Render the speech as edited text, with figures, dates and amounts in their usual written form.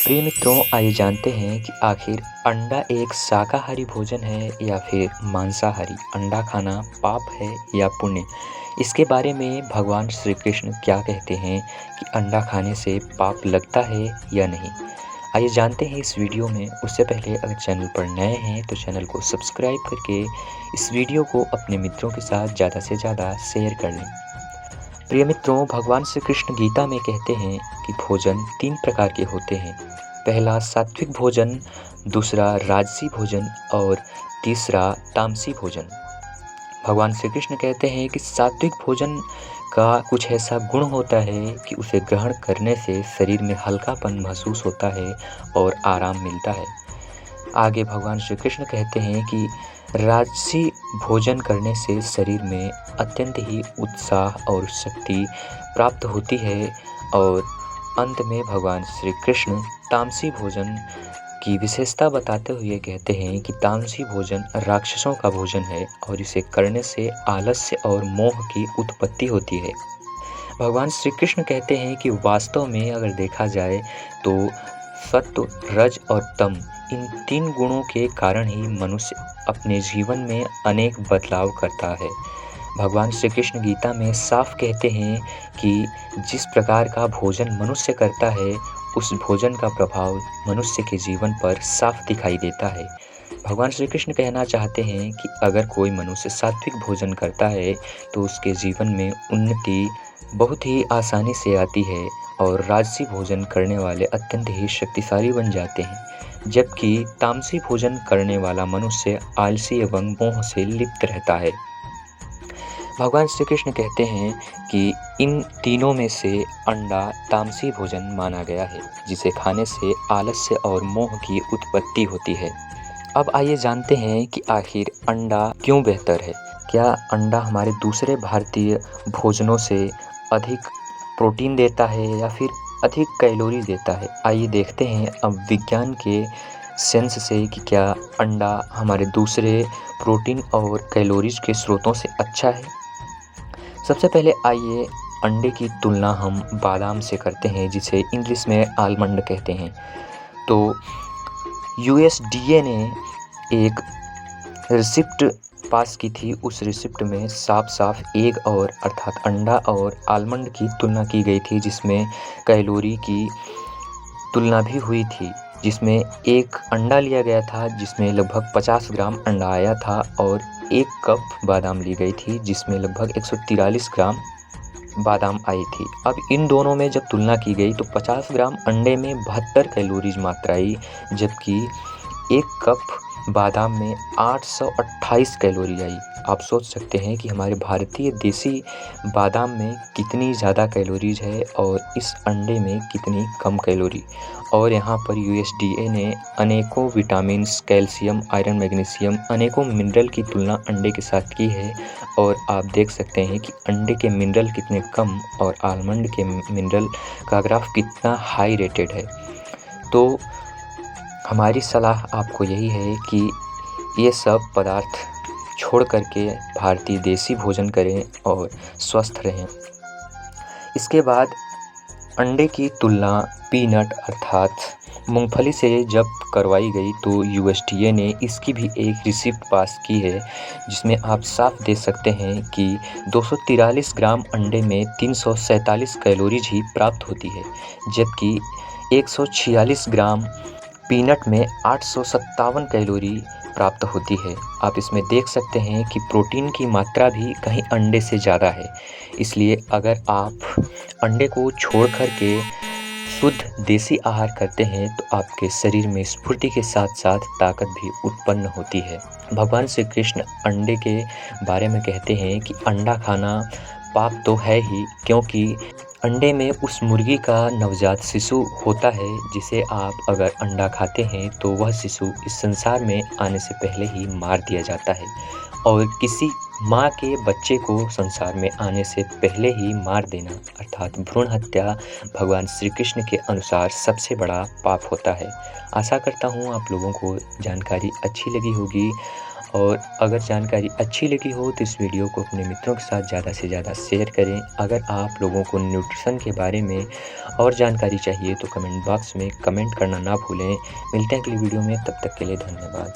प्रिय मित्रों, आइए जानते हैं कि आखिर अंडा एक शाकाहारी भोजन है या फिर मांसाहारी। अंडा खाना पाप है या पुण्य? इसके बारे में भगवान श्री कृष्ण क्या कहते हैं कि अंडा खाने से पाप लगता है या नहीं। आइए जानते हैं इस वीडियो में। उससे पहले अगर चैनल पर नए हैं तो चैनल को सब्सक्राइब करके इस वीडियो को अपने मित्रों के साथ ज़्यादा से ज़्यादा शेयर कर लें। प्रिय मित्रों, भगवान श्री कृष्ण गीता में कहते हैं कि भोजन 3 प्रकार के होते हैं। पहला सात्विक भोजन, दूसरा राजसी भोजन और तीसरा तामसी भोजन। भगवान श्री कृष्ण कहते हैं कि सात्विक भोजन का कुछ ऐसा गुण होता है कि उसे ग्रहण करने से शरीर में हल्कापन महसूस होता है और आराम मिलता है। आगे भगवान श्री कृष्ण कहते हैं कि राजसी भोजन करने से शरीर में अत्यंत ही उत्साह और शक्ति प्राप्त होती है। और अंत में भगवान श्री कृष्ण तामसी भोजन की विशेषता बताते हुए कहते हैं कि तामसी भोजन राक्षसों का भोजन है और इसे करने से आलस्य और मोह की उत्पत्ति होती है। भगवान श्री कृष्ण कहते हैं कि वास्तव में अगर देखा जाए तो सत्व, रज और तम, इन 3 गुणों के कारण ही मनुष्य अपने जीवन में अनेक बदलाव करता है। भगवान श्री कृष्ण गीता में साफ कहते हैं कि जिस प्रकार का भोजन मनुष्य करता है उस भोजन का प्रभाव मनुष्य के जीवन पर साफ दिखाई देता है। भगवान श्री कृष्ण कहना चाहते हैं कि अगर कोई मनुष्य सात्विक भोजन करता है तो उसके जीवन में उन्नति बहुत ही आसानी से आती है और राजसी भोजन करने वाले अत्यंत ही शक्तिशाली बन जाते हैं, जबकि तामसी भोजन करने वाला मनुष्य आलसी एवं मोह से लिप्त रहता है। भगवान श्री कृष्ण कहते हैं कि इन तीनों में से अंडा तामसी भोजन माना गया है, जिसे खाने से आलस्य और मोह की उत्पत्ति होती है। अब आइए जानते हैं कि आखिर अंडा क्यों बेहतर है। क्या अंडा हमारे दूसरे भारतीय भोजनों से अधिक प्रोटीन देता है या फिर अधिक कैलोरी देता है? आइए देखते हैं अब विज्ञान के सेंस से कि क्या अंडा हमारे दूसरे प्रोटीन और कैलोरीज के स्रोतों से अच्छा है। सबसे पहले आइए अंडे की तुलना हम बादाम से करते हैं, जिसे इंग्लिश में आलमंड कहते हैं। तो यूएसडीए ने एक रिसिप्ट पास की थी। उस रिसिप्ट में साफ साफ एग और अर्थात अंडा और आलमंड की तुलना की गई थी, जिसमें कैलोरी की तुलना भी हुई थी। जिसमें एक अंडा लिया गया था जिसमें लगभग 50 ग्राम अंडा आया था और 1 कप बादाम ली गई थी जिसमें लगभग 143 ग्राम बादाम आई थी। अब इन दोनों में जब तुलना की गई तो 50 ग्राम अंडे में 72 कैलोरीज मात्रा आई, जबकि 1 कप बादाम में 828 कैलोरी आई। आप सोच सकते हैं कि हमारे भारतीय देसी बादाम में कितनी ज़्यादा कैलोरीज है और इस अंडे में कितनी कम कैलोरी। और यहाँ पर यूएसडीए ने अनेकों विटामिन्स, कैल्शियम, आयरन, मैग्नीशियम, अनेकों मिनरल की तुलना अंडे के साथ की है। और आप देख सकते हैं कि अंडे के मिनरल कितने कम और आलमंड के मिनरल का ग्राफ कितना हाई रेटेड है। तो हमारी सलाह आपको यही है कि ये सब पदार्थ छोड़ करके भारतीय देसी भोजन करें और स्वस्थ रहें। इसके बाद अंडे की तुलना पीनट अर्थात मूंगफली से जब करवाई गई तो यूएसडीए ने इसकी भी एक रिसिप्ट पास की है, जिसमें आप साफ देख सकते हैं कि 243 ग्राम अंडे में 347 कैलोरीज ही प्राप्त होती है, जबकि 146 ग्राम पीनट में 857 कैलोरी प्राप्त होती है। आप इसमें देख सकते हैं कि प्रोटीन की मात्रा भी कहीं अंडे से ज़्यादा है। इसलिए अगर आप अंडे को छोड़ कर के शुद्ध देसी आहार करते हैं तो आपके शरीर में स्फूर्ति के साथ साथ ताकत भी उत्पन्न होती है। भगवान श्री कृष्ण अंडे के बारे में कहते हैं कि अंडा खाना पाप तो है ही, क्योंकि अंडे में उस मुर्गी का नवजात शिशु होता है जिसे आप अगर अंडा खाते हैं तो वह शिशु इस संसार में आने से पहले ही मार दिया जाता है। और किसी माँ के बच्चे को संसार में आने से पहले ही मार देना अर्थात भ्रूण हत्या भगवान श्री कृष्ण के अनुसार सबसे बड़ा पाप होता है। आशा करता हूँ आप लोगों को जानकारी अच्छी लगी होगी और अगर जानकारी अच्छी लगी हो तो इस वीडियो को अपने मित्रों के साथ ज़्यादा से ज़्यादा शेयर करें। अगर आप लोगों को न्यूट्रिशन के बारे में और जानकारी चाहिए तो कमेंट बॉक्स में कमेंट करना ना भूलें। मिलते हैं अगली वीडियो में, तब तक के लिए धन्यवाद।